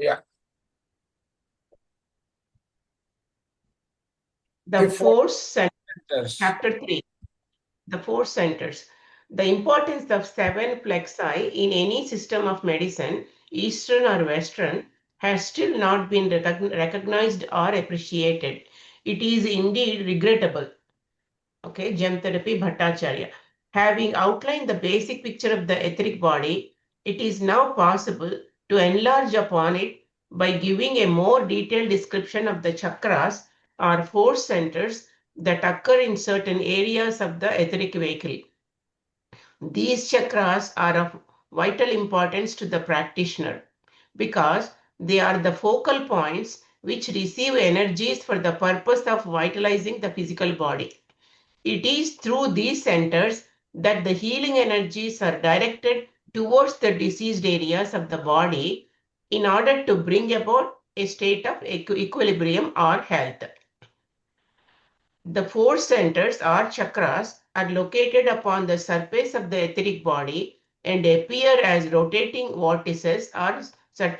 Yeah. The force centers, Yes. chapter 3, the force centers. The importance of 7 plexi in any system of medicine, Eastern or Western, has still not been recognized or appreciated. It is indeed regrettable. Okay, Gem Therapy Bhattacharya. Having outlined the basic picture of the etheric body, it is now possible to enlarge upon it by giving a more detailed description of the chakras or force centers that occur in certain areas of the etheric vehicle. These chakras are of vital importance to the practitioner because they are the focal points which receive energies for the purpose of vitalizing the physical body. It is through these centers that the healing energies are directed towards the diseased areas of the body in order to bring about a state of equilibrium or health. The four centers or chakras are located upon the surface of the etheric body and appear as rotating vortices or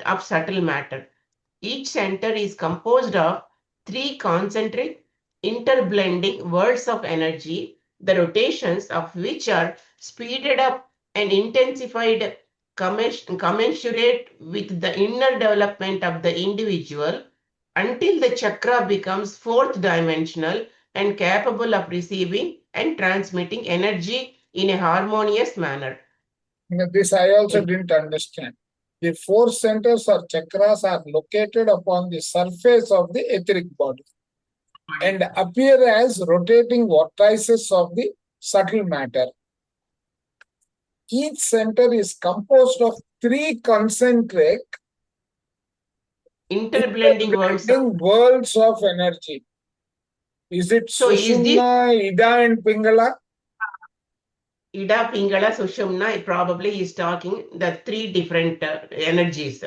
of subtle matter. Each center is composed of three concentric, interblending worlds of energy, the rotations of which are speeded up and intensified commensurate with the inner development of the individual until the chakra becomes fourth dimensional and capable of receiving and transmitting energy in a harmonious manner. This I also didn't understand. The four centers or chakras are located upon the surface of the etheric body and appear as rotating vortices of the subtle matter. Each center is composed of three concentric Interblending worlds of energy. Is it So is this Sushumna, Ida and Pingala? Ida, Pingala, Sushumna, probably is talking the three different energies.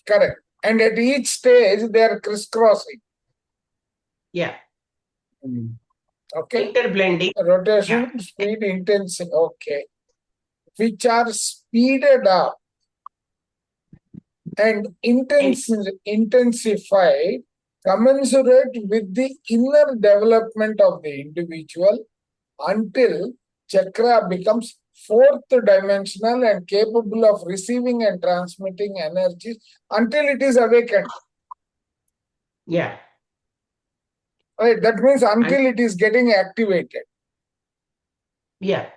Correct. And at each stage, they are crisscrossing. Yeah. Okay. Interblending. Rotation, Yeah. speed, intensity. Okay. Which are speeded up and And intensified commensurate with the inner development of the individual until chakra becomes fourth dimensional and capable of receiving and transmitting energies until it is awakened. yeah. Right, that means And until it is getting activated. yeah.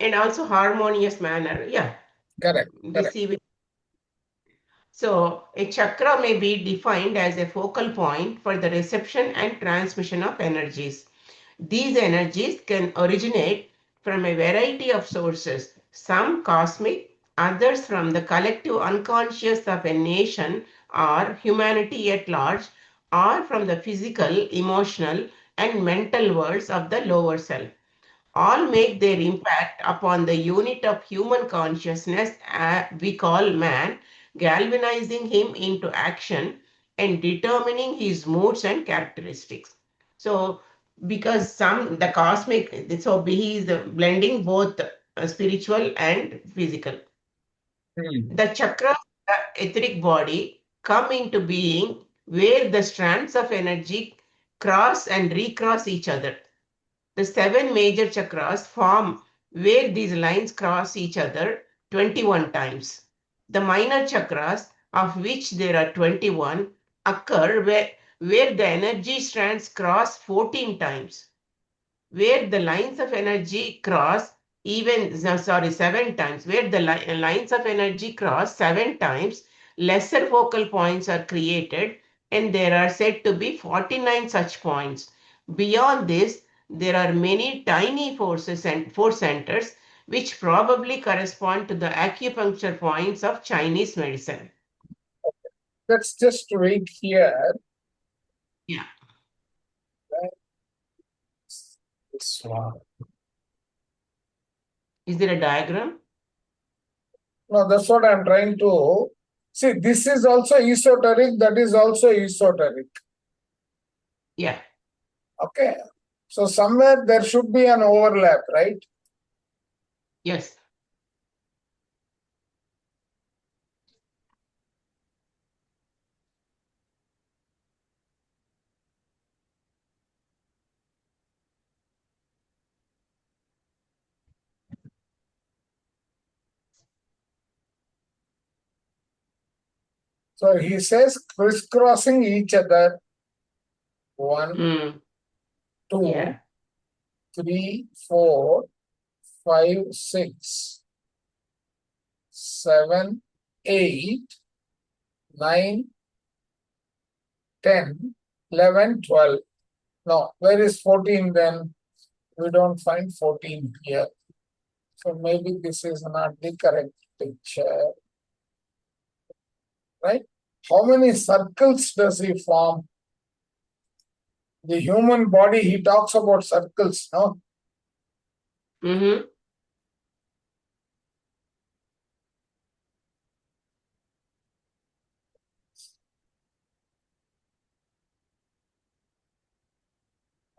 And also harmonious manner. Yeah. Correct. Receiving. So a chakra may be defined as a focal point for the reception and transmission of energies. These energies can originate from a variety of sources, some cosmic, others from the collective unconscious of a nation or humanity at large, or from the physical, emotional, and mental worlds of the lower self. All make their impact upon the unit of human consciousness we call man, galvanizing him into action and determining his moods and characteristics. So, because the cosmic, so he is blending both spiritual and physical. The chakras, the etheric body, come into being where the strands of energy cross and recross each other. The seven major chakras form where these lines cross each other 21 times. The minor chakras, of which there are 21, occur where the energy strands cross 14 times. Where the lines of energy cross seven times. Where the lines of energy cross seven times, lesser focal points are created, and there are said to be 49 such points. Beyond this, there are many tiny forces and force centers which probably correspond to the acupuncture points of Chinese medicine. Let's just wait here. Yeah. This one. Is there a diagram? No, that's what I'm trying to see. This is also esoteric, that is also esoteric. Yeah. Okay. So somewhere there should be an overlap, right? Yes. So he says crisscrossing each other. 1, Mm. 2, Yeah. 3, 4, 5, 6, 7, 8, 9, 10, 11, 12. No, where is 14 then? We don't find 14 here. So maybe this is not the correct picture, right? How many circles does he form? The human body, he talks about circles, no? Mm-hmm.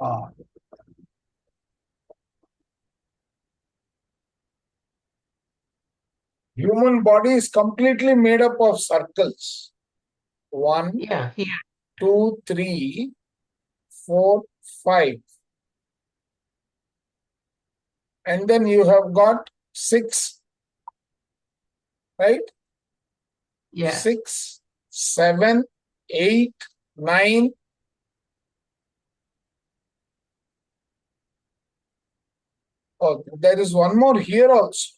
Ah. Human body is completely made up of circles. 1, Yeah, here. 2, 3, 4, 5. And then you have got 6, right? Yeah. 6, 7, 8, 9. Oh, there is one more here also.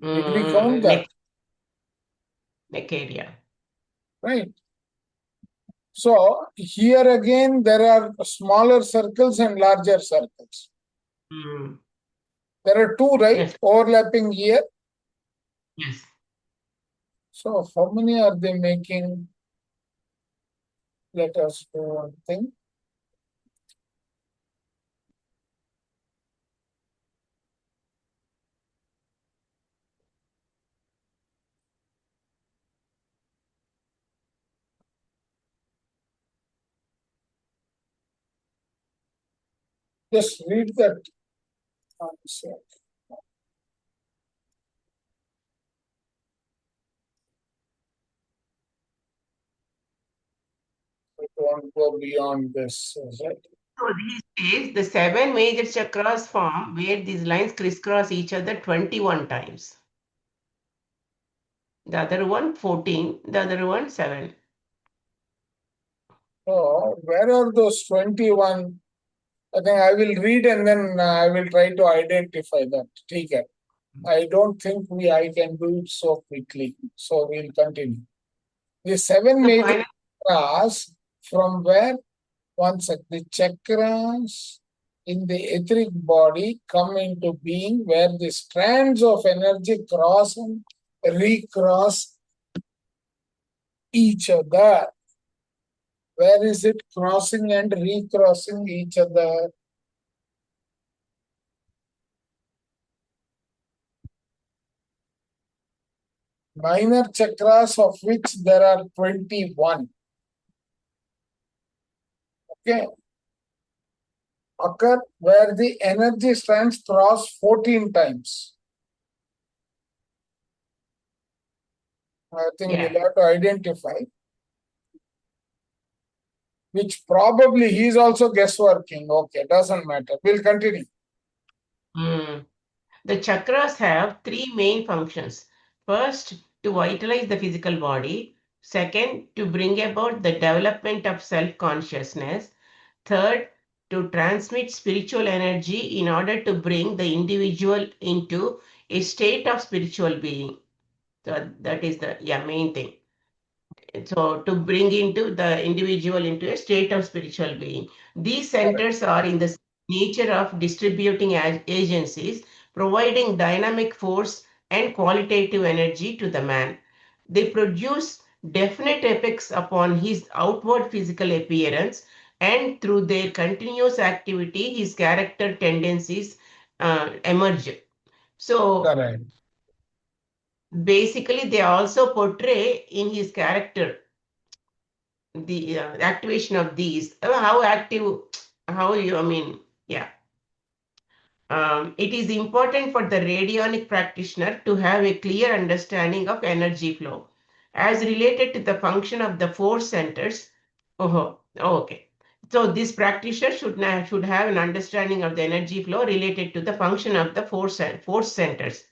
Did we count that? Neck area. Right. So here again, there are smaller circles and larger circles. Mm. There are two, right? Yes. Overlapping here. Yes. So how many are they making? Let us do one thing. Just read that answer. It won't go beyond this, is it? So these days, the 7 major chakras form where these lines crisscross each other 21 times. The other one 14, the other one 7. So where are those 21? I think I will read and then I will try to identify that. Okay. I don't think I can do it so quickly. So we'll continue. The 7 So major finally, chakras from where once the chakras in the etheric body come into being where the strands of energy cross and recross each other. Where is it crossing and recrossing each other? Minor chakras, of which there are 21. Okay. Occur where the energy strands cross 14 times. I think yeah. we'll have to identify, which probably he is also guessworking. Okay, doesn't matter. We'll continue. Mm. The chakras have 3 main functions. First, to vitalize the physical body. Second, to bring about the development of self-consciousness. Third, to transmit spiritual energy in order to bring the individual into a state of spiritual being. So that is the main thing. So to bring into the individual into a state of spiritual being. These centers are in the nature of distributing agencies, providing dynamic force and qualitative energy to the man. They produce definite effects upon his outward physical appearance, and through their continuous activity, his character tendencies emerge. So Correct. basically, they also portray in his character the activation of these. How active, how you, I mean, yeah. It is important for the radionic practitioner to have a clear understanding of energy flow as related to the function of the force centers. Oh, okay. So this practitioner should have an understanding of the energy flow related to the function of the force centers.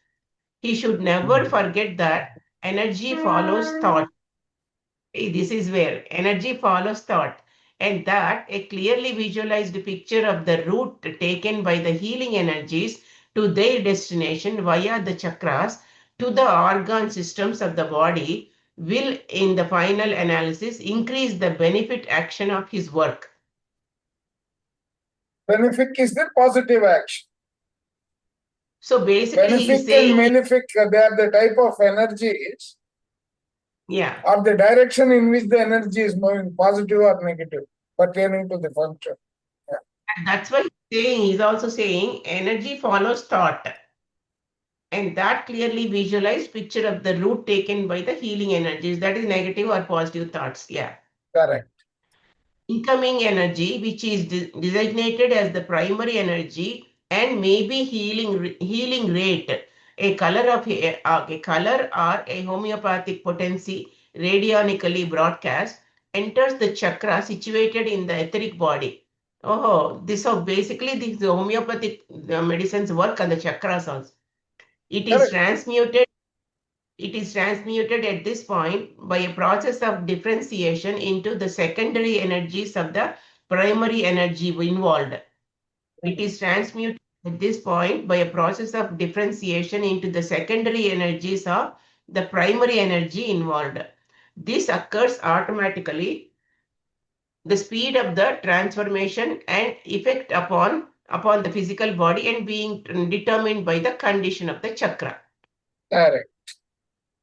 He should never forget that energy follows thought. This is where energy follows thought, and that a clearly visualized picture of the route taken by the healing energies to their destination via the chakras to the organ systems of the body will, in the final analysis, increase the benefit action of his work. Benefic is the positive action. So basically, he is Benefic and saying, malefic, they are the type of energies yeah, or the direction in which the energy is moving, positive or negative, pertaining to the function. Yeah. and that's why he's also saying energy follows thought. And that clearly visualized picture of the route taken by the healing energies, that is negative or positive thoughts. Yeah. Correct. Incoming energy, which is designated as the primary energy and maybe healing rate, a color of a color or a homeopathic potency radionically broadcast, enters the chakra situated in the etheric body. Oh, this so basically this homeopathic medicines work on the chakras also. It is Correct. transmuted It is transmuted at this point by a process of differentiation into the secondary energies of the primary energy involved. It is transmuted at this point by a process of differentiation into the secondary energies of the primary energy involved. This occurs automatically. The speed of the transformation and effect upon the physical body and being determined by the condition of the chakra. Correct.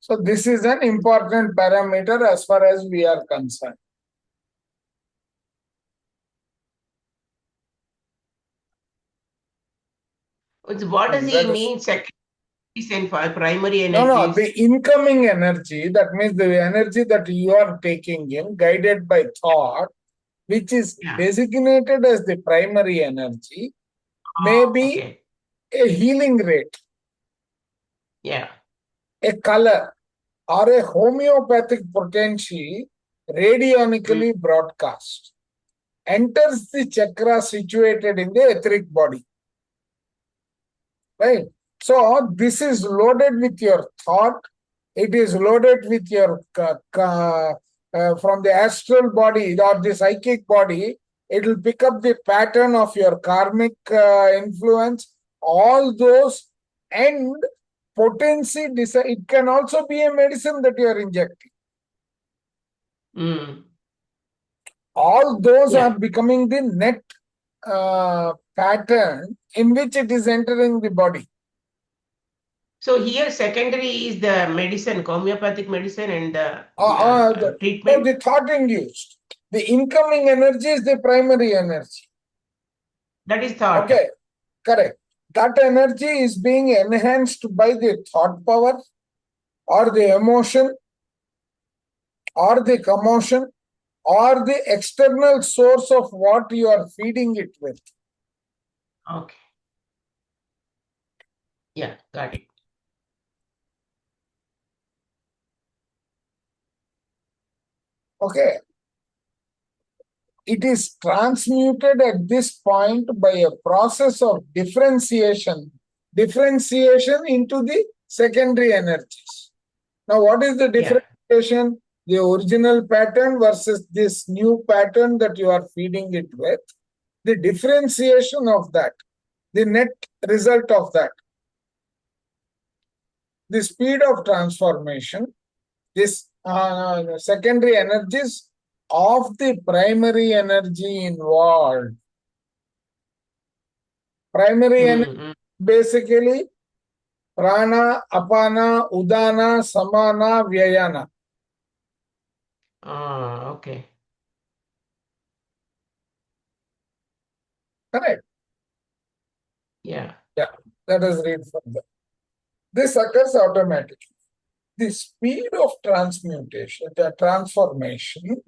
So this is an important parameter as far as we are concerned. What does he That is, mean? Secondary and primary no, energies? the incoming energy, that means the energy that you are taking in, guided by thought, which is Yeah. designated as the primary energy, may be Okay. a healing rate, Yeah. a color, or a homeopathic potency Mm. radionically broadcast, enters the chakra situated in the etheric body. Right? So this is loaded with your thought. It is loaded with your from the astral body or the psychic body. It will pick up the pattern of your karmic influence, all those, and potency. It can also be a medicine that you are injecting. Mm. All those Yeah. are becoming the net pattern in which it is entering the body. So here, secondary is the medicine, homeopathic medicine, and the No, treatment. the thought induced. The incoming energy is the primary energy. That is thought. Okay, correct. That energy is being enhanced by the thought power or the emotion or the commotion or the external source of what you are feeding it with. Okay. Yeah, got it. Okay. It is transmuted at this point by a process of differentiation into the secondary energies. Now, what is the Yeah. differentiation? The original pattern versus this new pattern that you are feeding it with. The differentiation of that, the net result of that, the speed of transformation, this secondary energies of the primary energy involved. Primary energy Mm-hmm. basically prana, apana, udana, samana, vyayana. Okay. Correct? Yeah. Yeah. Let us read further. This occurs automatically. The speed of transmutation, the transformation,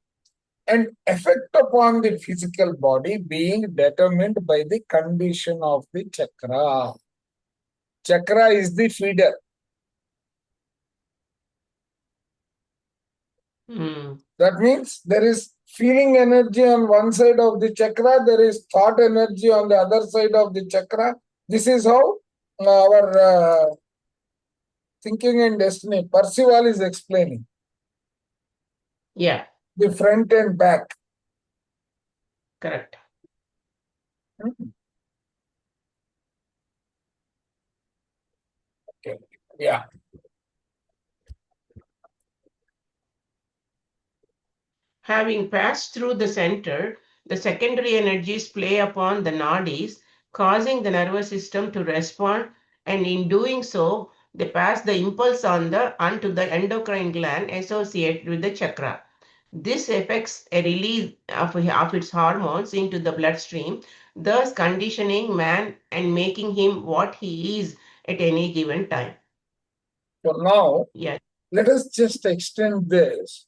and effect upon the physical body being determined by the condition of the chakra. Chakra is the feeder. Mm. That means there is feeling energy on one side of the chakra, there is thought energy on the other side of the chakra. This is how our thinking and destiny, Percival is explaining. Yeah, the front and back. correct. Hmm. Okay. Yeah. Having passed through the center, the secondary energies play upon the nadis, causing the nervous system to respond, and in doing so, they pass the impulse onto the endocrine gland associated with the chakra. This affects a release of its hormones into the bloodstream, thus conditioning man and making him what he is at any given time. So now, Yeah. let us just extend this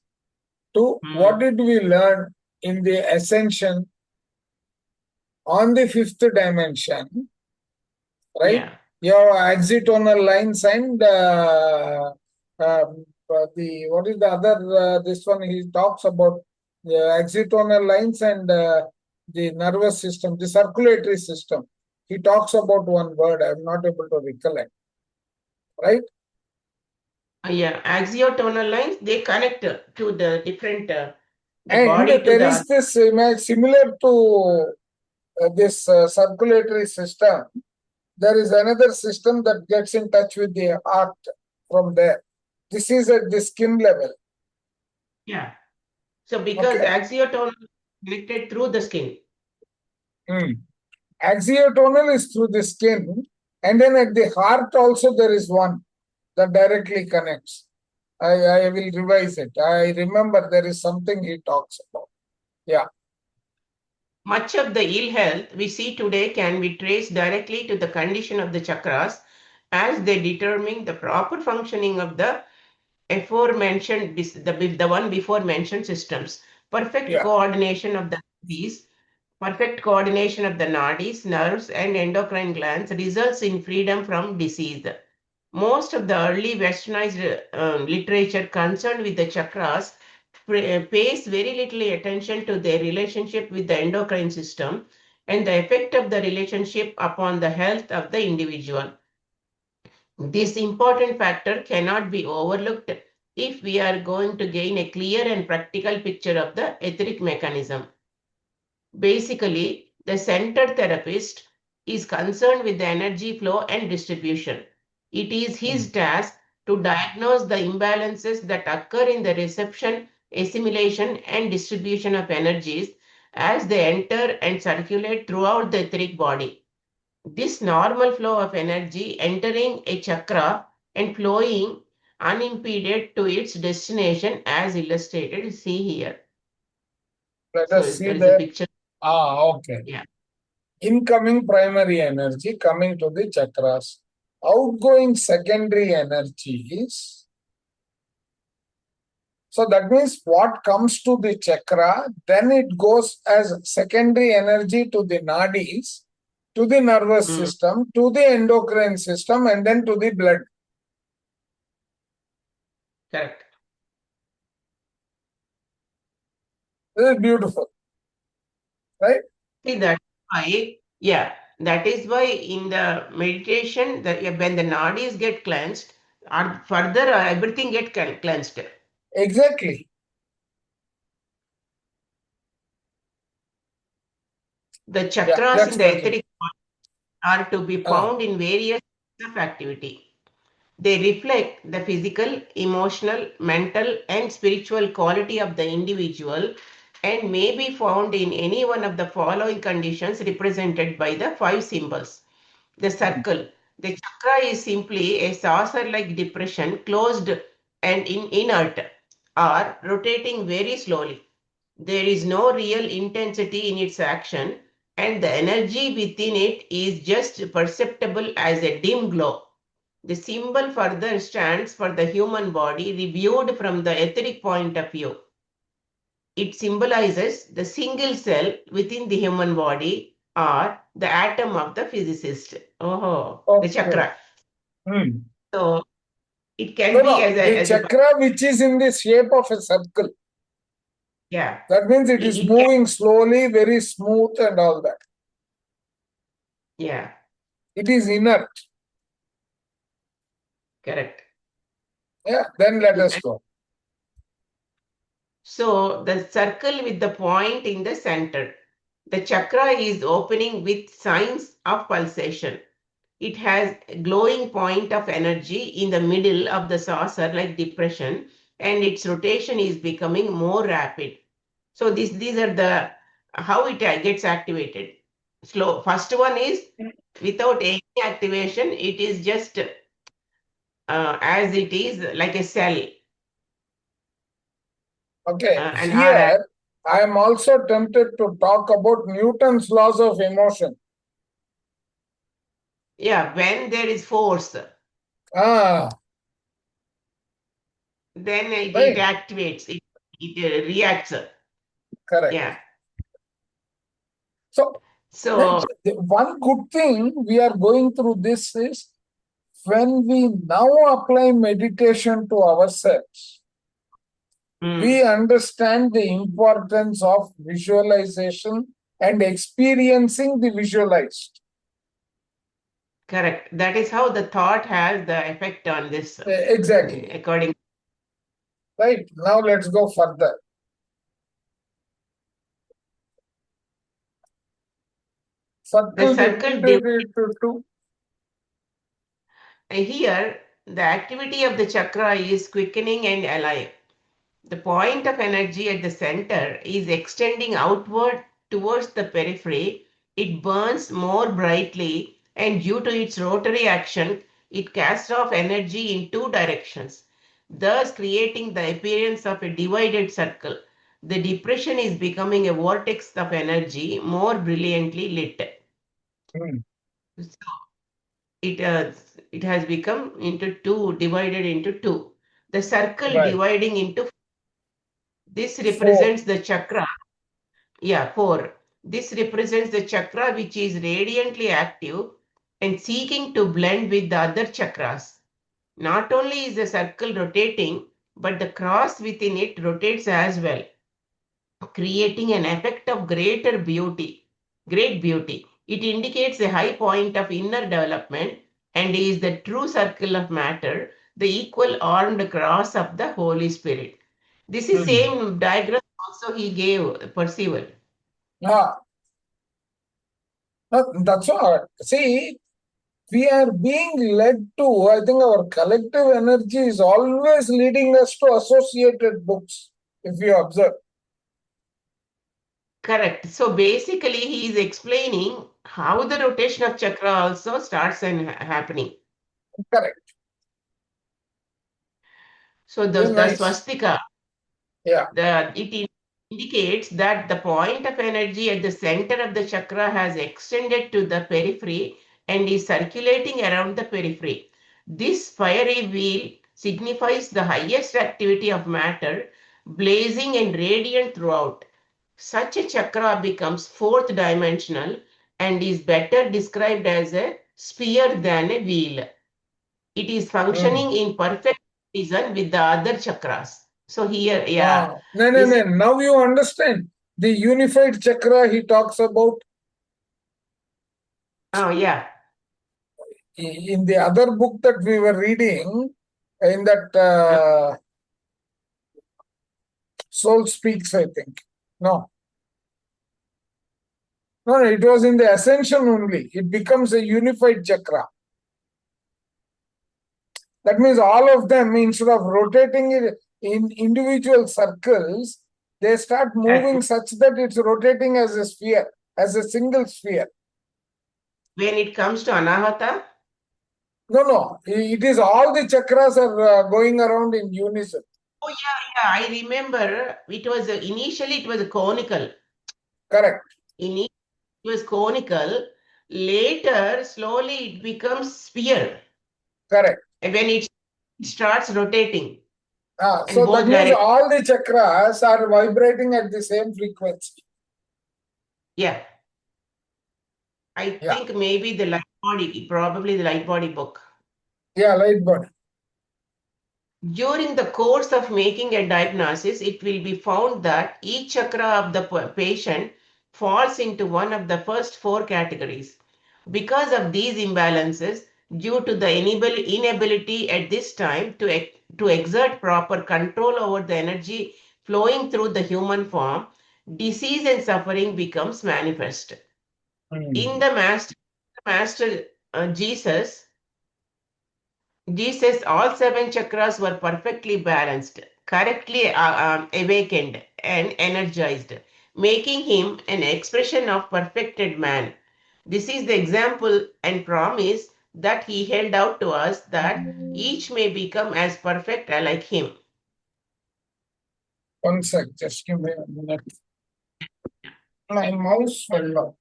to what Hmm. did we learn in the ascension on the fifth dimension, right? Yeah. Your axitonal lines and the what is the other this one he talks about the axitonal lines and the nervous system, the circulatory system. He talks about one word. I'm not able to recollect, right? Yeah, axiotonal lines, they connect to the different, the And body to there the, is this image similar to this circulatory system. There is another system that gets in touch with the heart from there. This is at the skin level. yeah. So because Okay. axiotonal is connected through the skin. Axiotonal is through the skin, and then at the heart also there is one that directly connects. I will revise it. I remember there is something he talks about. Yeah. Much of the ill health we see today can be traced directly to the condition of the chakras as they determine the proper functioning of the aforementioned, the one before mentioned systems. Perfect Yeah. coordination of the these Perfect coordination of the nadis, nerves, and endocrine glands results in freedom from disease. Most of the early westernized literature concerned with the chakras pays very little attention to their relationship with the endocrine system and the effect of the relationship upon the health of the individual. This important factor cannot be overlooked if we are going to gain a clear and practical picture of the etheric mechanism. Basically, the center therapist is concerned with the energy flow and distribution. It is his task to diagnose the imbalances that occur in the reception, assimilation, and distribution of energies as they enter and circulate throughout the etheric body. This normal flow of energy entering a chakra and flowing unimpeded to its destination as illustrated. See here. Let So us see there is a the picture. okay. Yeah. Incoming primary energy coming to the chakras. Outgoing secondary energies. So that means what comes to the chakra, then it goes as secondary energy to the nadis, to the nervous Mm, system, to the endocrine system, and then to the blood. correct. This is beautiful, right? See, that's why, yeah, that is why in the meditation, when the nadis get cleansed, or further everything get cleansed. Exactly. The Yeah, chakras let's in the continue. etheric are to be Ah, found in various of activity. They reflect the physical, emotional, mental, and spiritual quality of the individual and may be found in any one of the following conditions represented by the five symbols. The circle. The chakra is simply a saucer like depression, closed and inert, or rotating very slowly. There is no real intensity in its action, and the energy within it is just perceptible as a dim glow. The symbol further stands for the human body reviewed from the etheric point of view. It symbolizes the single cell within the human body or the atom of the physicist. Oh, the okay. chakra. So it No, can be no, the as a chakra which is in the shape of a circle. yeah. That means it is It can moving slowly, very smooth, and all that. yeah, It is inert. correct. Yeah, then let And us go. So the circle with the point in the center. The chakra is opening with signs of pulsation. It has a glowing point of energy in the middle of the saucer like depression, and its rotation is becoming more rapid. So these are the how it gets activated. Slow. First one is without any activation, it is just as it is like a cell Okay, and hard. here I am also tempted to talk about Newton's laws of emotion. Yeah, when there is force, Ah, then it right, activates, it reacts. correct. Yeah. So, So the one good thing we are going through this is when we now apply meditation to ourselves, mm, we understand the importance of visualization and experiencing the visualized. correct. That is how the thought has the effect on this, Exactly. according. Right. Now let's go further. The Circle circle divided into two. here, the activity of the chakra is quickening and alive. The point of energy at the center is extending outward towards the periphery. It burns more brightly, and due to its rotary action, it casts off energy in two directions, thus creating the appearance of a divided circle. The depression is becoming a vortex of energy, more brilliantly lit. Hmm, So it has become into two, divided into two. The circle right. dividing into this Four. represents the chakra. Yeah, four. This represents the chakra which is radiantly active and seeking to blend with the other chakras. Not only is the circle rotating, but the cross within it rotates as well, creating an effect of great beauty. It indicates a high point of inner development and is the true circle of matter, the equal armed cross of the Holy Spirit. This is Hmm. same diagram also he gave Percival. Ah, that's all. See, we are being led to, I think our collective energy is always leading us to associated books, if you observe. Correct. So basically, he is explaining how the rotation of chakra also starts and happening. Correct. So Very the nice. swastika, Yeah. it indicates that the point of energy at the center of the chakra has extended to the periphery and is circulating around the periphery. This fiery wheel signifies the highest activity of matter, blazing and radiant throughout. Such a chakra becomes fourth dimensional and is better described as a sphere than a wheel. It is Hmm. functioning in perfect reason with the other chakras. So here, yeah, No, no, this is, no. Now you understand. The unified chakra he talks about oh yeah, in the other book that we were reading, in that uh, Soul Speaks, I think. No, no, it was in the Ascension only. It becomes a unified chakra. That means all of them, instead of rotating it in individual circles, they start uh, moving such that it's rotating as a sphere, as a single sphere. when it comes to anahata, No, no, it is all the chakras are going around in unison. oh yeah, I remember it was initially it was a conical. Correct, Initially it was conical. Later, slowly it becomes sphere. correct. And when it starts rotating in So that both means directions. all the chakras are vibrating at the same frequency. Yeah, I Yeah, think maybe the light body, probably the light body book. yeah, light body. During the course of making a diagnosis, it will be found that each chakra of the patient falls into one of the first four categories. Because of these imbalances, due to the inability at this time to exert proper control over the energy flowing through the human form, disease and suffering becomes manifest. In the master Jesus, all seven chakras were perfectly balanced, correctly awakened, and energized, making him an expression of perfected man. This is the example and promise that he held out to us that each may become as perfect like him. One sec, just give me a minute. My mouse fell off.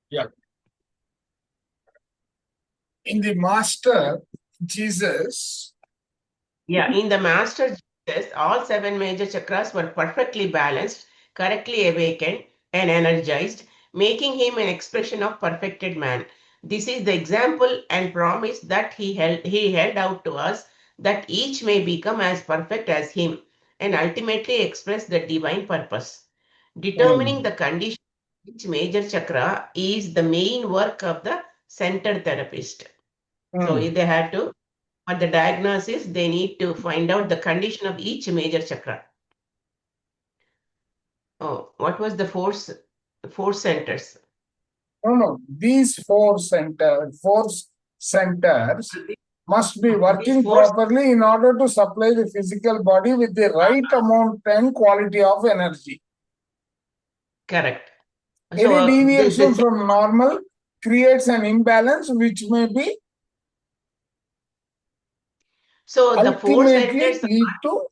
Yeah. In the master Jesus, Yeah, in the master Jesus, all seven major chakras were perfectly balanced, correctly awakened, and energized, making him an expression of perfected man. This is the example and promise that he held out to us that each may become as perfect as him and ultimately express the divine purpose. Determining the condition of each major chakra is the main work of the center therapist. So if they had to for the diagnosis, they need to find out the condition of each major chakra. Oh, what was the four centers? no, these four centers must be working properly in order to supply the physical body with the right amount and quality of energy. Correct. Any deviation from normal creates an imbalance which may be ultimately lead to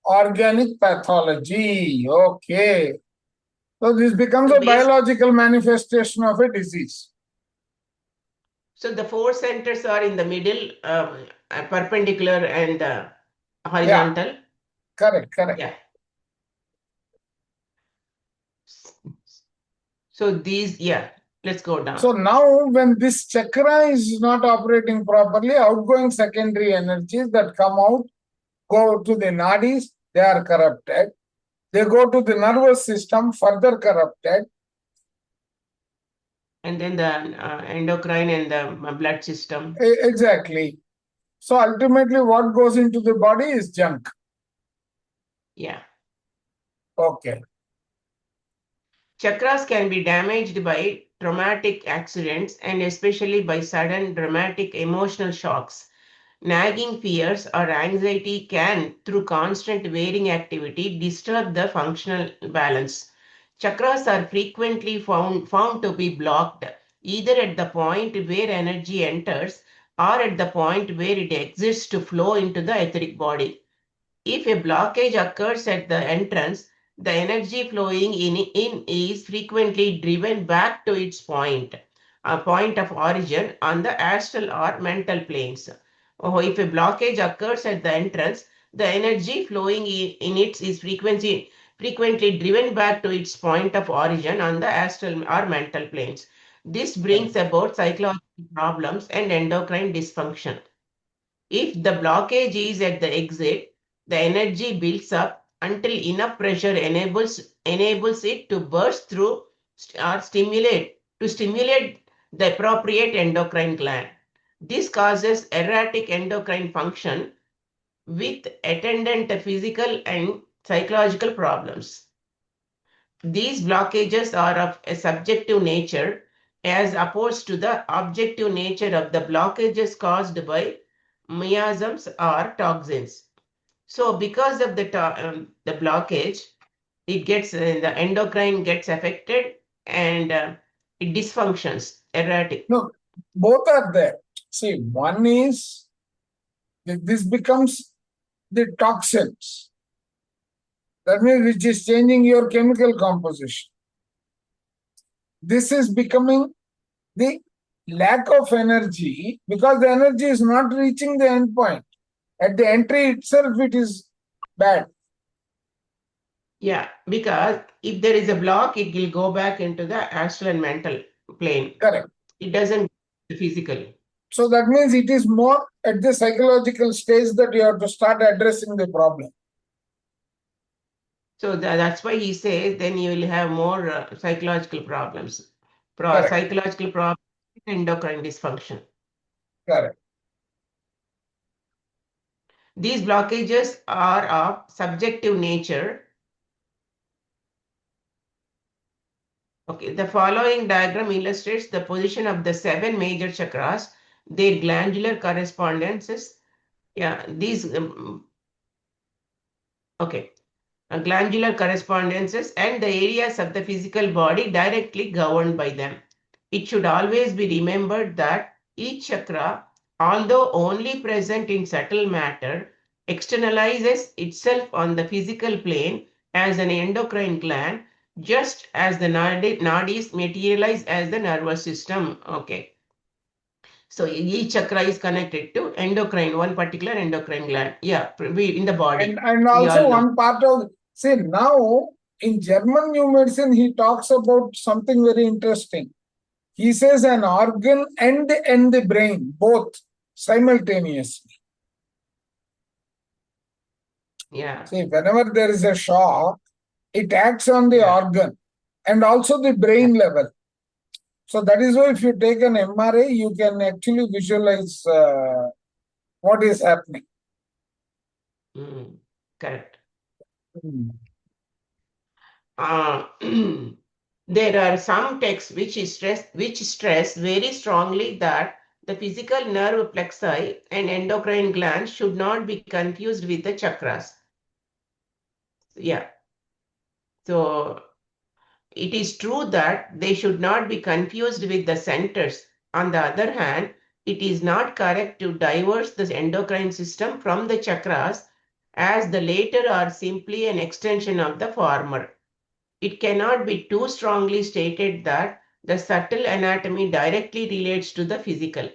organic pathology. Okay. So this becomes a biological manifestation of a disease. So the four centers are in the middle, perpendicular and horizontal. Yeah. Correct. Yeah. So these, let's go down. So now when this chakra is not operating properly, outgoing secondary energies that come out go to the nadis, they are corrupted. They go to the nervous system, further corrupted. And then the endocrine and the blood system. Exactly. So ultimately what goes into the body is junk. Yeah. Okay. Chakras can be damaged by traumatic accidents and especially by sudden dramatic emotional shocks. Nagging fears or anxiety can, through constant wearing activity, disturb the functional balance. Chakras are frequently found to be blocked, either at the point where energy enters or at the point where it exits to flow into the etheric body. If a blockage occurs at the entrance, the energy flowing in is frequently driven back to its point, a point of origin on the astral or mental planes. If a blockage occurs at the entrance, the energy flowing in it is frequently driven back to its point of origin on the astral or mental planes. This brings about psychological problems and endocrine dysfunction. If the blockage is at the exit, the energy builds up until enough pressure enables it to burst through or stimulate the appropriate endocrine gland. This causes erratic endocrine function with attendant physical and psychological problems. These blockages are of a subjective nature as opposed to the objective nature of the blockages caused by miasms or toxins. So because of the blockage, it gets the endocrine gets affected and it dysfunctions, erratic. No, both are there. See, one is this becomes the toxins. That means which is changing your chemical composition. This is becoming the lack of energy because the energy is not reaching the end point. At the entry itself, it is bad. Yeah, because if there is a block, it will go back into the astral and mental plane. Correct. It doesn't the physical. So that means it is more at the psychological stage that you have to start addressing the problem. So that's why he says then you will have more psychological problems. Correct. Psychological problems, endocrine dysfunction. Correct. These blockages are of subjective nature. Okay, the following diagram illustrates the position of the 7 major chakras, their glandular correspondences. Yeah, these, okay, glandular correspondences and the areas of the physical body directly governed by them. It should always be remembered that each chakra, although only present in subtle matter, externalizes itself on the physical plane as an endocrine gland, just as the nadis materialize as the nervous system. Okay. So each chakra is connected to endocrine, one particular endocrine gland. Yeah, in the body. And We all also know. one part of, see now in German New Medicine, he talks about something very interesting. He says an organ and the brain, both simultaneously. Yeah. See, whenever there is a shock, it acts on the Yeah. organ and also the brain level. So that is why if you take an MRI, you can actually visualize what is happening. Correct. Mm. There are some texts which stress very strongly that the physical nerve plexi and endocrine glands should not be confused with the chakras. Yeah. So it is true that they should not be confused with the centers. On the other hand, it is not correct to diverse the endocrine system from the chakras, as the latter are simply an extension of the former. It cannot be too strongly stated that the subtle anatomy directly relates to the physical.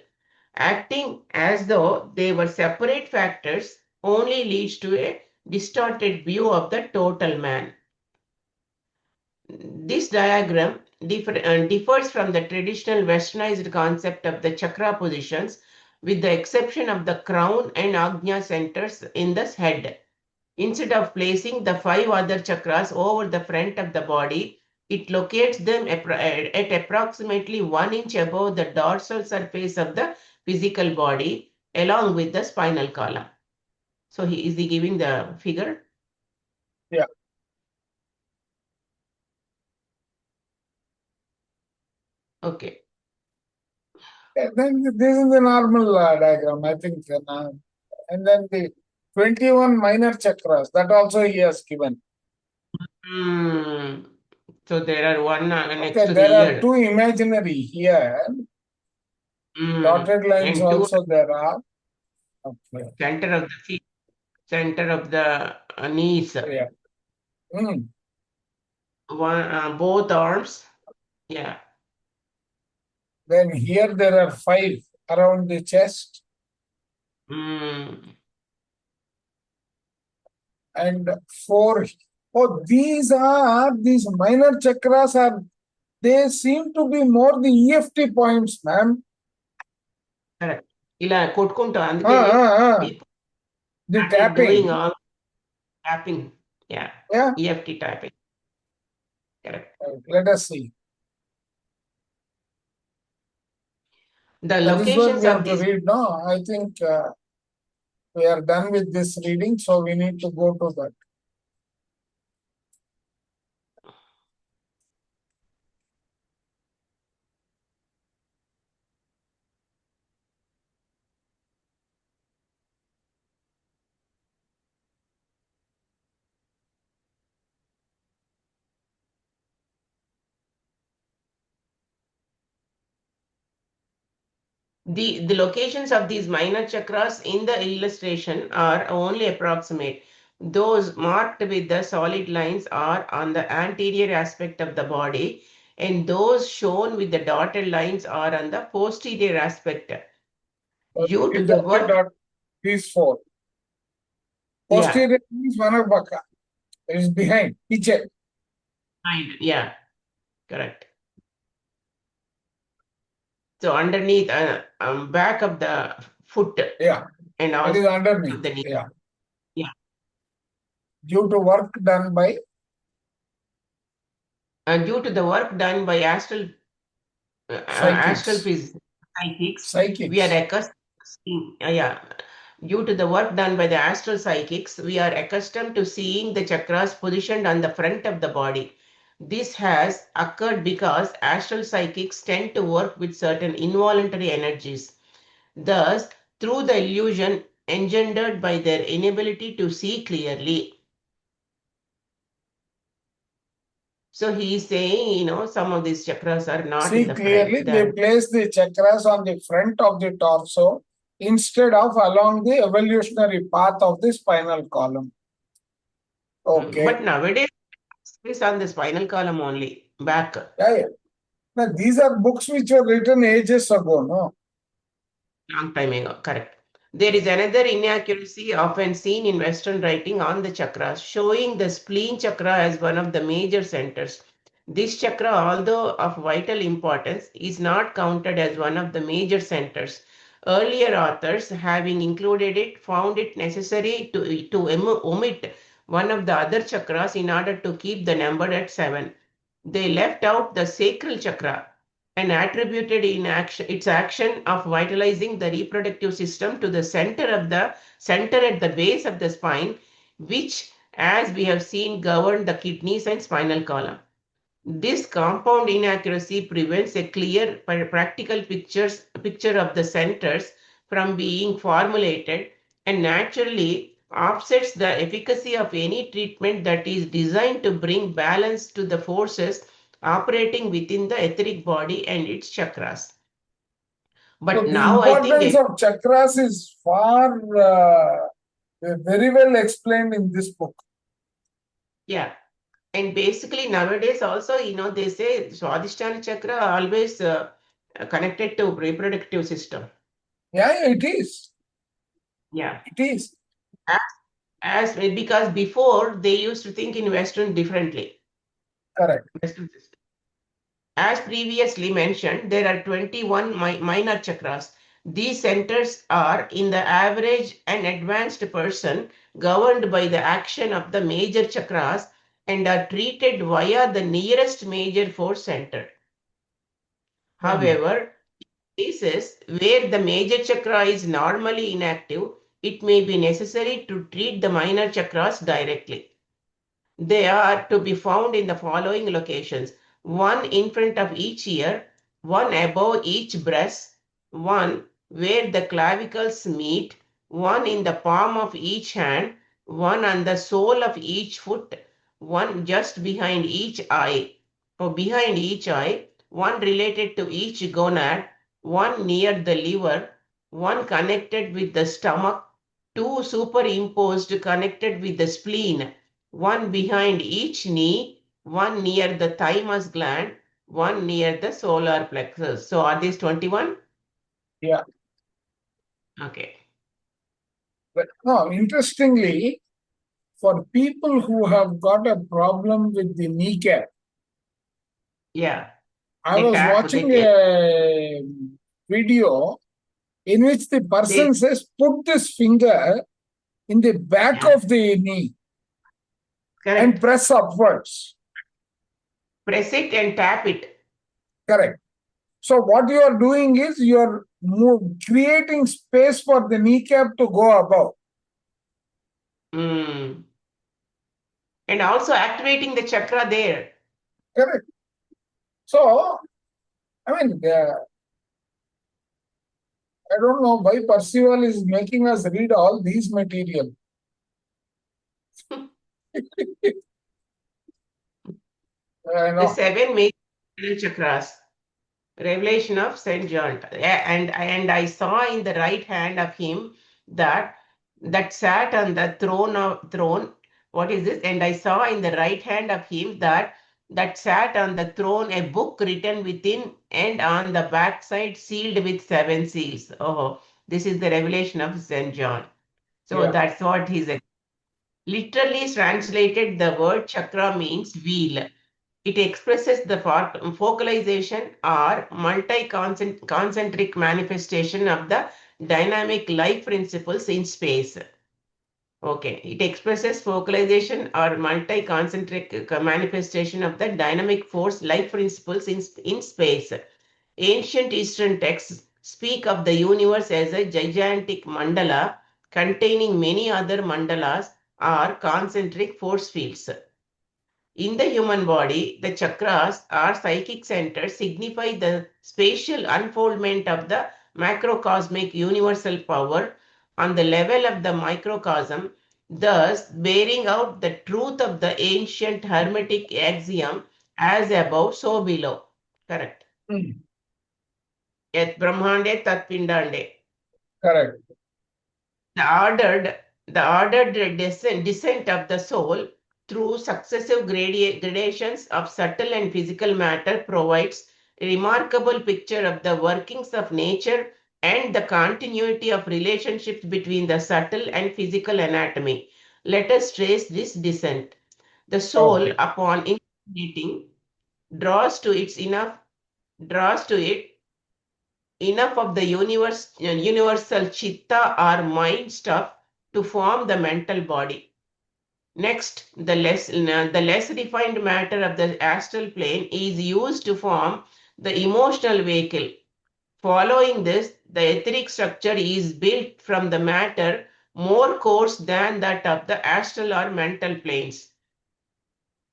Acting as though they were separate factors only leads to a distorted view of the total man. This diagram differs from the traditional westernized concept of the chakra positions, with the exception of the crown and Agnya centers in the head. Instead of placing the 5 other chakras over the front of the body, it locates them at approximately 1 inch above the dorsal surface of the physical body, along with the spinal column. So is he giving the figure? Yeah. Okay. Then this is the normal diagram, I think. And then the 21 minor chakras, that also he has given. So there are one next Okay, to the there are ear. two imaginary here. Dotted lines And two also there are. Okay. center of the feet, center of the knees. Yeah. One, both arms. Yeah. Then here there are 5 around the chest. And 4. Oh, these minor chakras are, they seem to be more the EFT points, ma'am. Correct. ఇలా కొట్టుకుంటా అందుకే people The started tapping. doing all tapping. Yeah. Yeah. EFT tapping. Correct. Let us see. The That is what locations we of have to these. read now. I think we are done with this reading, so we need to go to that. The locations of these minor chakras in the illustration are only approximate. Those marked with the solid lines are on the anterior aspect of the body, and those shown with the dotted lines are on the posterior aspect. Due to the work, These 4. yeah, Posterior is Vanabhaka. It is behind. Piche. yeah, correct. So underneath, back of the foot Yeah, and it also is of underneath. the knee. Yeah, Yeah. due to work done by Due to the work done by astral psychics. psychics, we are Psychics. accustomed to seeing, yeah. Due to the work done by the astral psychics, we are accustomed to seeing the chakras positioned on the front of the body. This has occurred because astral psychics tend to work with certain involuntary energies. Thus, through the illusion engendered by their inability to see clearly. So he is saying, some of these chakras are not in See the front. clearly, they They're place the chakras on the front of the torso instead of along the evolutionary path of the spinal column. but Okay. nowadays it's on the spinal column only, back. Yeah, yeah. Now, these are books which were written ages ago, no? Long time ago, correct. There is another inaccuracy often seen in Western writing on the chakras, showing the spleen chakra as one of the major centers. This chakra, although of vital importance, is not counted as one of the major centers. Earlier authors, having included it, found it necessary to omit one of the other chakras in order to keep the number at 7. They left out the sacral chakra and attributed its action of vitalizing the reproductive system to the center at the base of the spine, which, as we have seen, governed the kidneys and spinal column. This compound inaccuracy prevents a clear practical picture of the centers from being formulated and naturally offsets the efficacy of any treatment that is designed to bring balance to the forces operating within the etheric body and its chakras. So But the now I think, importance of chakras is far very well explained in this book. yeah. And basically nowadays also, they say Swadhisthana chakra always connected to reproductive system. Yeah, yeah, it is. Yeah. It is. Because before they used to think in Western differently. Correct. Western system. As previously mentioned, there are 21 minor chakras. These centers are in the average and advanced person governed by the action of the major chakras and are treated via the nearest major force center. Hmm. However, in cases where the major chakra is normally inactive, it may be necessary to treat the minor chakras directly. They are to be found in the following locations: one in front of each ear, one above each breast, one where the clavicles meet, one in the palm of each hand, one on the sole of each foot, one just behind each eye, or behind each eye, one related to each gonad, one near the liver, one connected with the stomach, two superimposed connected with the spleen, one behind each knee, one near the thymus gland, one near the solar plexus. So are these 21? Yeah. Okay. But no, interestingly, for people who have got a problem with the kneecap, Yeah. I They was tap, watching a video in which the they, person says, put this finger in the back yeah, of the knee and correct. press upwards. Press it and tap it. Correct. So what you are doing is you are creating space for the kneecap to go above. Mm. And also activating the chakra there. Correct. So, I mean, I don't know why Percival is making us read all these material. I The know. 7 major chakras. Revelation of Saint John. And I saw in the right hand of him that sat on the throne. What is this? And I saw in the right hand of him that sat on the throne a book written within and on the backside sealed with 7 seals. Oh, this is the revelation of Saint John. So Yeah. that's what he's literally translated. The word chakra means wheel. It expresses the focalization or multi-concentric manifestation of the dynamic life principles in space. Okay, it expresses focalization or multi-concentric manifestation of the dynamic force life principles in space. Ancient Eastern texts speak of the universe as a gigantic mandala containing many other mandalas or concentric force fields. In the human body, the chakras or psychic centers signify the spatial unfoldment of the macrocosmic universal power on the level of the microcosm, thus bearing out the truth of the ancient hermetic axiom as above, so below. Correct. Yat Brahmande Tat Pindande. Correct. The ordered descent of the soul through successive gradations of subtle and physical matter provides a remarkable picture of the workings of nature and the continuity of relationships between the subtle and physical anatomy. Let us trace this descent. The soul, Okay. upon incarnating, draws to it enough of the universal chitta or mind stuff to form the mental body. Next, the less refined matter of the astral plane is used to form the emotional vehicle. Following this, the etheric structure is built from the matter more coarse than that of the astral or mental planes.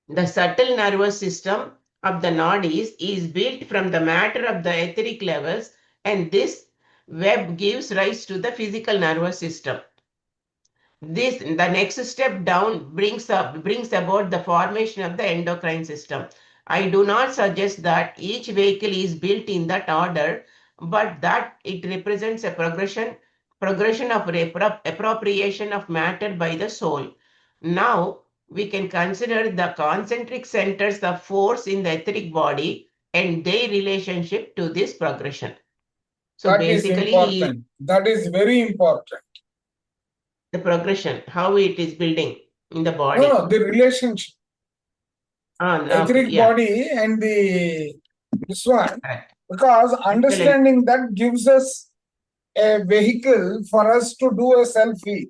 The subtle nervous system of the nadis is built from the matter of the etheric levels, and this web gives rise to the physical nervous system. The next step down brings about the formation of the endocrine system. I do not suggest that each vehicle is built in that order, but that it represents a progression of appropriation of matter by the soul. Now we can consider the concentric centers of force in the etheric body and their relationship to this progression. So That is basically, important. That is very important. the progression, how it is building in the body. No, the relationship. Okay, Etheric yeah, body and this one, correct. because Physical and understanding that gives us a vehicle for us to do a selfie.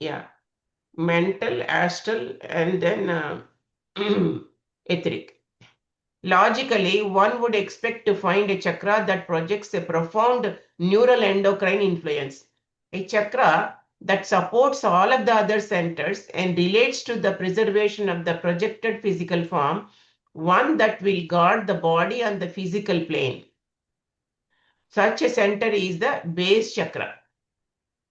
yeah, mental, astral, and then etheric. Logically, one would expect to find a chakra that projects a profound neural endocrine influence. A chakra that supports all of the other centers and relates to the preservation of the projected physical form, one that will guard the body on the physical plane. Such a center is the base chakra.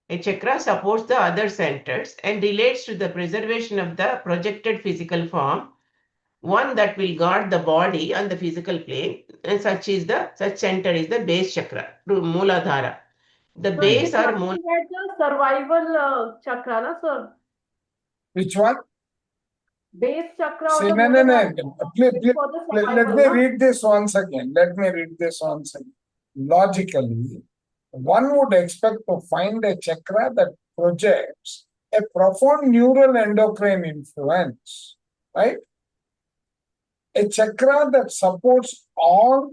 A chakra supports the other centers and relates to the preservation of the projected physical form, one that will guard the body on the physical plane, and such center is the base chakra, Mooladhara. The So it base is or nothing at the survival chakra, na, sir? Which one? Base chakra or See, the no, no, Mooladhara no. chakra is for the Let survival, me na? read this once again. Let me read this once again. Logically, one would expect to find a chakra that projects a profound neural endocrine influence, right? A chakra that supports all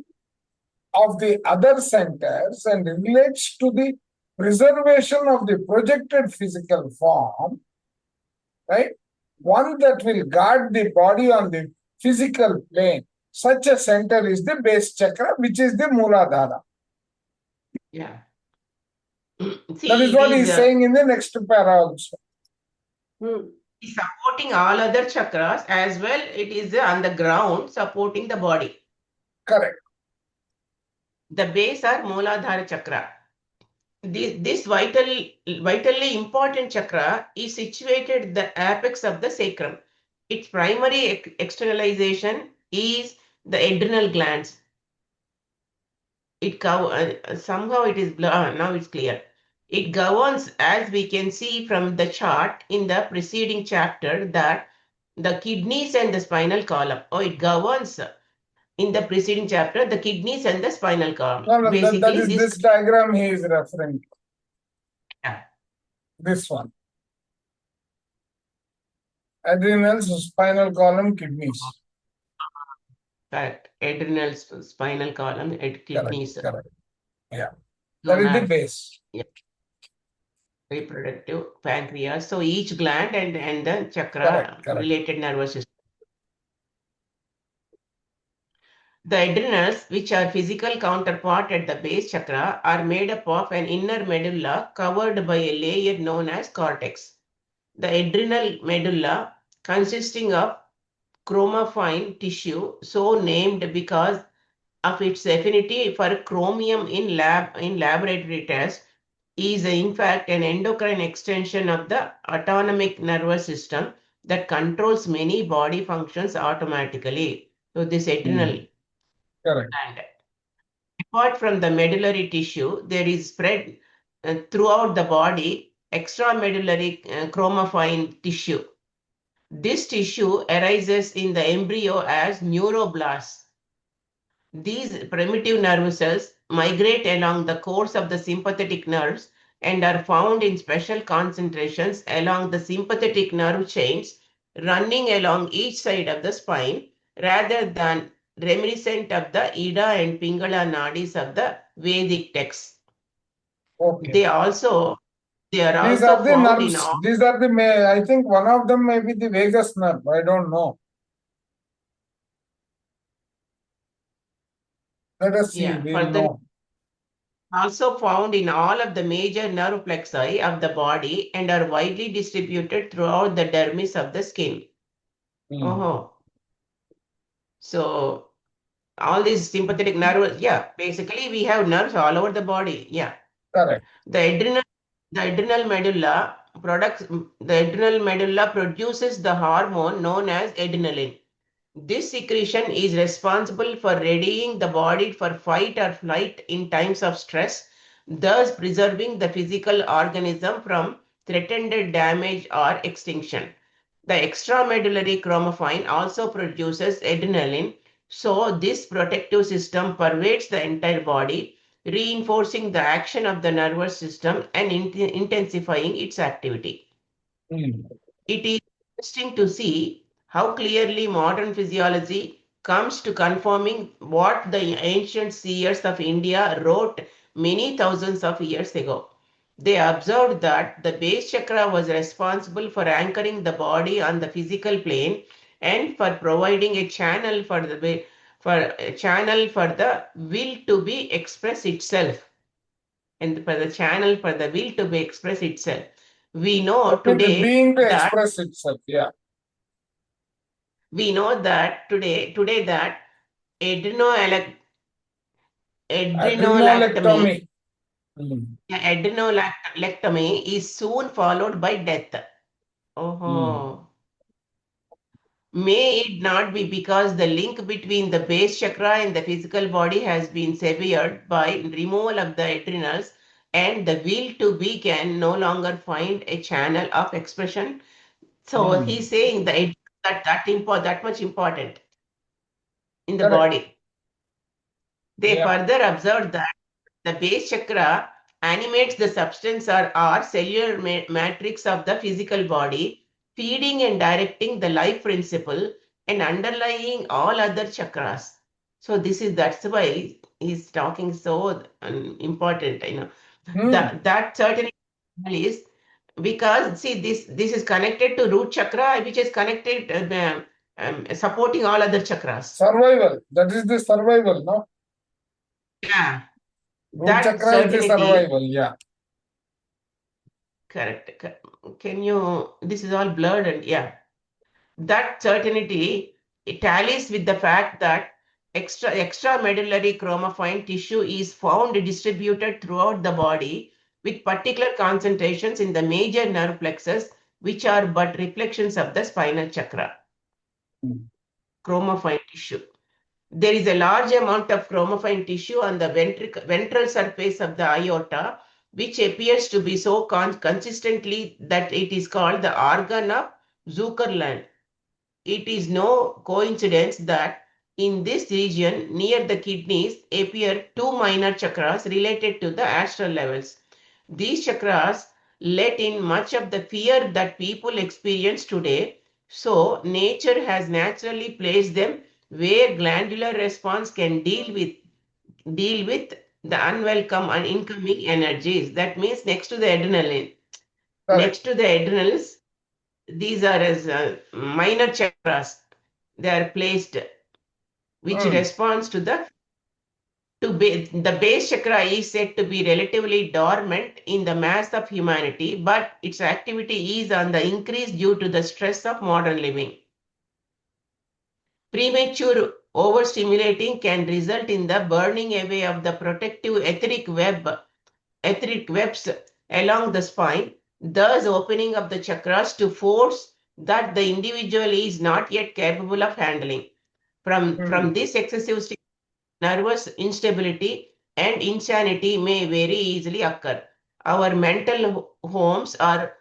of the other centers and relates to the preservation of the projected physical form, right? One that will guard the body on the physical plane. Such a center is the base chakra, which is the Mooladhara. yeah. That is See, what he is saying in the next para also. Is supporting all other chakras as well. It is on the ground supporting the body. Correct. The base or Mooladhara chakra. This vitally important chakra is situated at the apex of the sacrum. Its primary externalization is the adrenal glands. Somehow it is now it's clear. It governs, as we can see from the chart in the preceding chapter, that the kidneys and the spinal column. Oh, it governs in the preceding chapter the kidneys and the spinal column. No, that Basically, is this diagram he is referring to. Yeah. This one. Adrenals, spinal column, kidneys. Correct. Adrenal, spinal column, kidneys, Correct. Yeah. That known is the as base. reproductive pancreas. So each gland and the chakra Correct. related nervous system. The adrenals, which are physical counterpart at the base chakra, are made up of an inner medulla covered by a layer known as cortex. The adrenal medulla, consisting of chromophine tissue, so named because of its affinity for chromium in laboratory tests, is in fact an endocrine extension of the autonomic nervous system that controls many body functions automatically. So this adrenal Correct. gland. Apart from the medullary tissue, there is spread throughout the body extramedullary chromophine tissue. This tissue arises in the embryo as neuroblasts. These primitive nerve cells migrate along the course of the sympathetic nerves and are found in special concentrations along the sympathetic nerve chains running along each side of the spine rather than reminiscent of the Ida and Pingala nadis of the Vedic texts. Okay. They are also These are the found in nerves. all. These are I think one of them may be the vagus nerve. I don't know. Let us see. We'll know. Also found in all of the major nerve plexi of the body and are widely distributed throughout the dermis of the skin. Oh, so all these sympathetic nerves, basically we have nerves all over the body. Correct. The adrenal medulla produces the hormone known as adrenaline. This secretion is responsible for readying the body for fight or flight in times of stress, thus preserving the physical organism from threatened damage or extinction. The extramedullary chromophine also produces adrenaline, so this protective system pervades the entire body, reinforcing the action of the nervous system and intensifying its activity. It is interesting to see how clearly modern physiology comes to confirming what the ancient seers of India wrote many thousands of years ago. They observed that the base chakra was responsible for anchoring the body on the physical plane and for providing a channel for the will to be express itself and for the channel for the will to be express itself. We know today being to that express itself. we know that today that adrenolectomy Adrenalectomy. adrenolectomy is soon followed by death. May it not be because the link between the base chakra and the physical body has been severed by removal of the adrenals and the will to be can no longer find a channel of expression. So he's saying that much important in the body. They further observed that the base chakra animates the substance or cellular matrix of the physical body, feeding and directing the life principle and underlying all other chakras. So that's why he's talking so important. That certainly is because see this is connected to root chakra, which is connected supporting all other chakras. Survival. That is the survival, no? Yeah. Root chakra is the survival, Correct. Can you, this is all blurred and that certainty, it tallies with the fact that extramedullary chromophine tissue is found distributed throughout the body with particular concentrations in the major nerve plexus, which are but reflections of the spinal chakra. Chromophine tissue. There is a large amount of chromophine tissue on the ventral surface of the aorta, which appears to be so consistently that it is called the organ of Zuckerland. It is no coincidence that in this region near the kidneys appear two minor chakras related to the astral levels. These chakras let in much of the fear that people experience today, So nature has naturally placed them where glandular response can deal with the unwelcome and incoming energies. That means next to the adrenaline. Correct. Next to the adrenals, these are as minor chakras. They are placed, which Hmm. responds to the base chakra is said to be relatively dormant in the mass of humanity, but its activity is on the increase due to the stress of modern living. Premature overstimulating can result in the burning away of the protective etheric webs along the spine, thus opening up the chakras to force that the individual is not yet capable of handling. From Hmm. this excessive nervous instability and insanity may very easily occur. Our mental homes are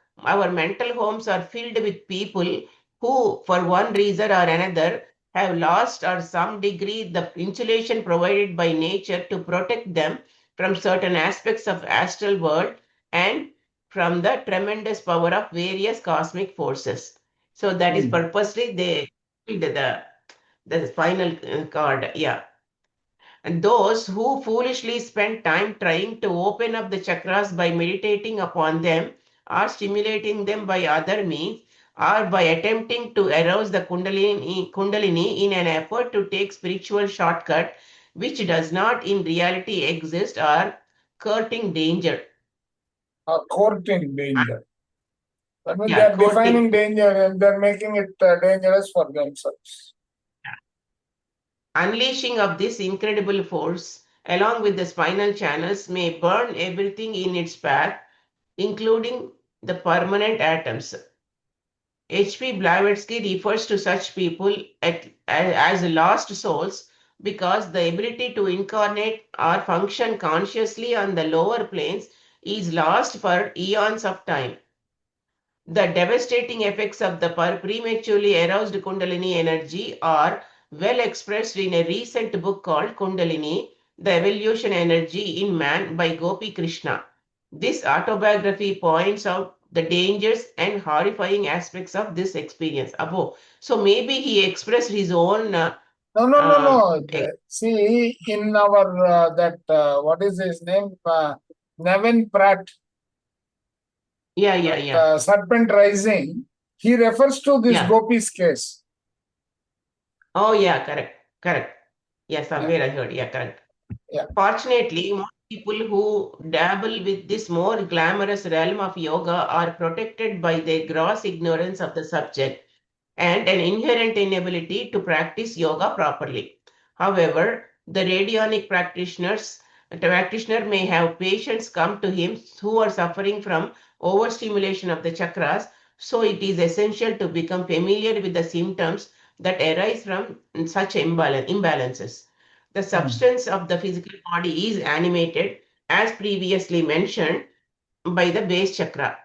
filled with people who, for one reason or another, have lost or some degree the insulation provided by nature to protect them from certain aspects of astral world and from the tremendous power of various cosmic forces. So that is Hmm. purposely they filled the spinal cord. Yeah. And those who foolishly spend time trying to open up the chakras by meditating upon them or stimulating them by other means or by attempting to arouse the kundalini in an effort to take spiritual shortcut which does not in reality exist are courting danger. Courting danger. That means they Yeah, are courting. defining danger and they're making it dangerous for themselves. Unleashing of this incredible force along with the spinal channels may burn everything in its path, including the permanent atoms. H.P. Blavatsky refers to such people as lost souls because the ability to incarnate or function consciously on the lower planes is lost for eons of time. The devastating effects of the prematurely aroused Kundalini energy are well expressed in a recent book called Kundalini, The Evolution Energy in Man by Gopi Krishna. This autobiography points out the dangers and horrifying aspects of this experience. So maybe he expressed his own. No, no, no, Um, no. ex- See, in our that what is his name? Nevin Pratt, yeah, yeah, that yeah, Serpent Rising. He refers to this yeah. Gopi's case. Oh, yeah, correct, correct. Yeah, Yeah, somewhere I heard. Yeah, correct. yeah. Fortunately, most people who dabble with this more glamorous realm of yoga are protected by their gross ignorance of the subject and an inherent inability to practice yoga properly. However, the practitioner may have patients come to him who are suffering from overstimulation of the chakras, so it is essential to become familiar with the symptoms that arise from such imbalances. The Hmm. substance of the physical body is animated, as previously mentioned, by the base chakra.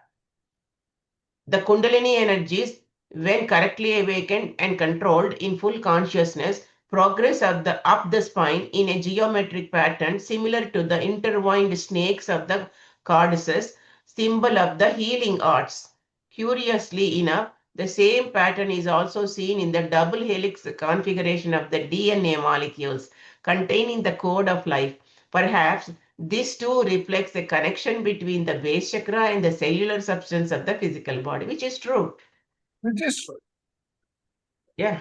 The Kundalini energies, when correctly awakened and controlled in full consciousness, progress up the spine in a geometric pattern similar to the intertwined snakes of the codices, symbol of the healing arts. Curiously enough, the same pattern is also seen in the double helix configuration of the DNA molecules containing the code of life. Perhaps this too reflects the connection between the base chakra and the cellular substance of the physical body, which is true. Which is true. Yeah.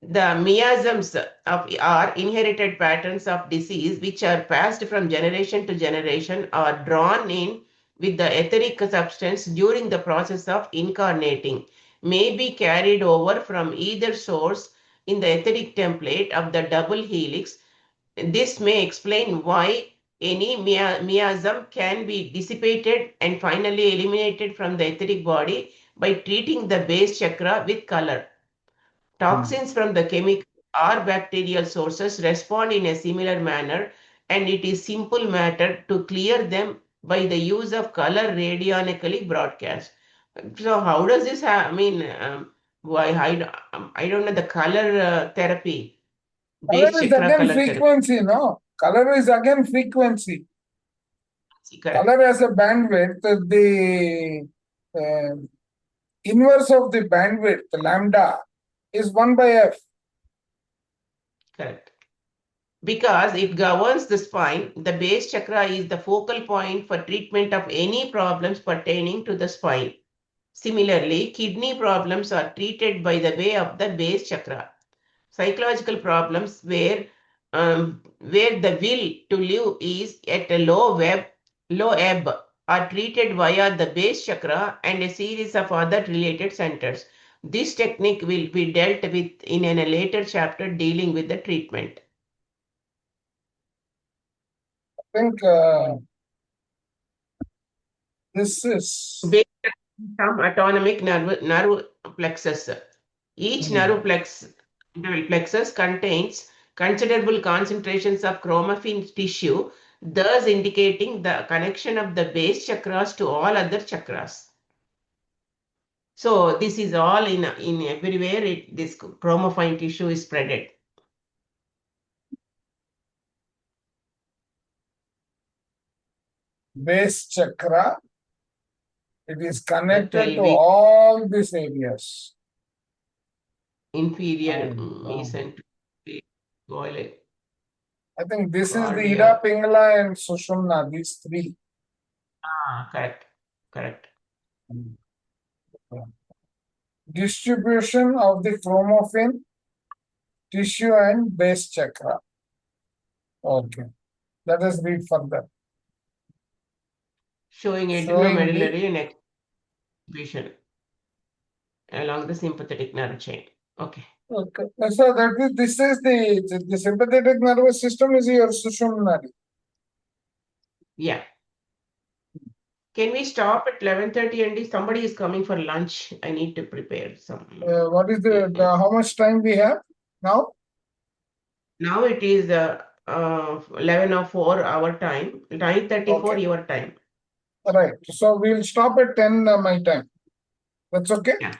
The miasms are inherited patterns of disease which are passed from generation to generation or drawn in with the etheric substance during the process of incarnating, may be carried over from either source in the etheric template of the double helix. This may explain why any miasm can be dissipated and finally eliminated from the etheric body by treating the base chakra with color. Hmm. Toxins from the chemical or bacterial sources respond in a similar manner, and it is simple matter to clear them by the use of color radionically broadcast. So how does this I mean, why I don't know the color therapy, Color base is chakra again color therapy. frequency, no? Color is again frequency. Correct. Color has a bandwidth. The inverse of the bandwidth, lambda, is 1 by f. Correct. Because it governs the spine, the base chakra is the focal point for treatment of any problems pertaining to the spine. Similarly, kidney problems are treated by the way of the base chakra. Psychological problems where the will to live is at a low ebb are treated via the base chakra and a series of other related centers. This technique will be dealt with in a later chapter dealing with the treatment. I think this is Based on some autonomic nerve plexus. Each nerve plexus contains considerable concentrations of chromaffin tissue, thus indicating the connection of the base chakras to all other chakras. So this is all in everywhere. This chromaffin tissue is spreaded. base chakra. It is connected to pelvic, all these areas. inferior, And, mesenteric, coiling. I think this is the Cardia. Ida Pingala and Sushumna, these three. Correct. Distribution of the chromaffin tissue and base chakra. Okay. Let us read further. Showing adrenomedullary and exhibition along the sympathetic nerve chain. Okay. Okay. So this is the sympathetic nervous system is your Sushumna. Yeah. Can we stop at 11:30, Andy? Somebody is coming for lunch. I need to prepare some. What is how much time we have now? Now it is 11:04 our time, 9:34 Okay. your time. Right. So we'll stop at 10 my time. That's okay? Yeah.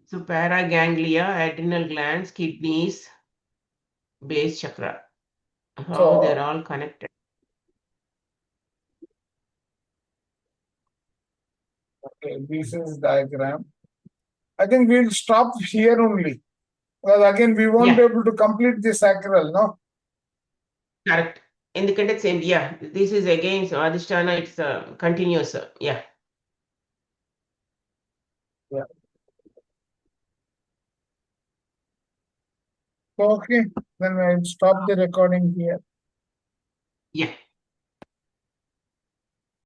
So paraganglia, adrenal glands, kidneys, base chakra. How they're all connected. Okay, this is diagram. I think we'll stop here only. Well, again, we won't be able to complete the sacral, no? Correct. In the context, this is again, so Adhisthana, it's continuous. Yeah. Okay, then I'll stop the recording here. Yeah.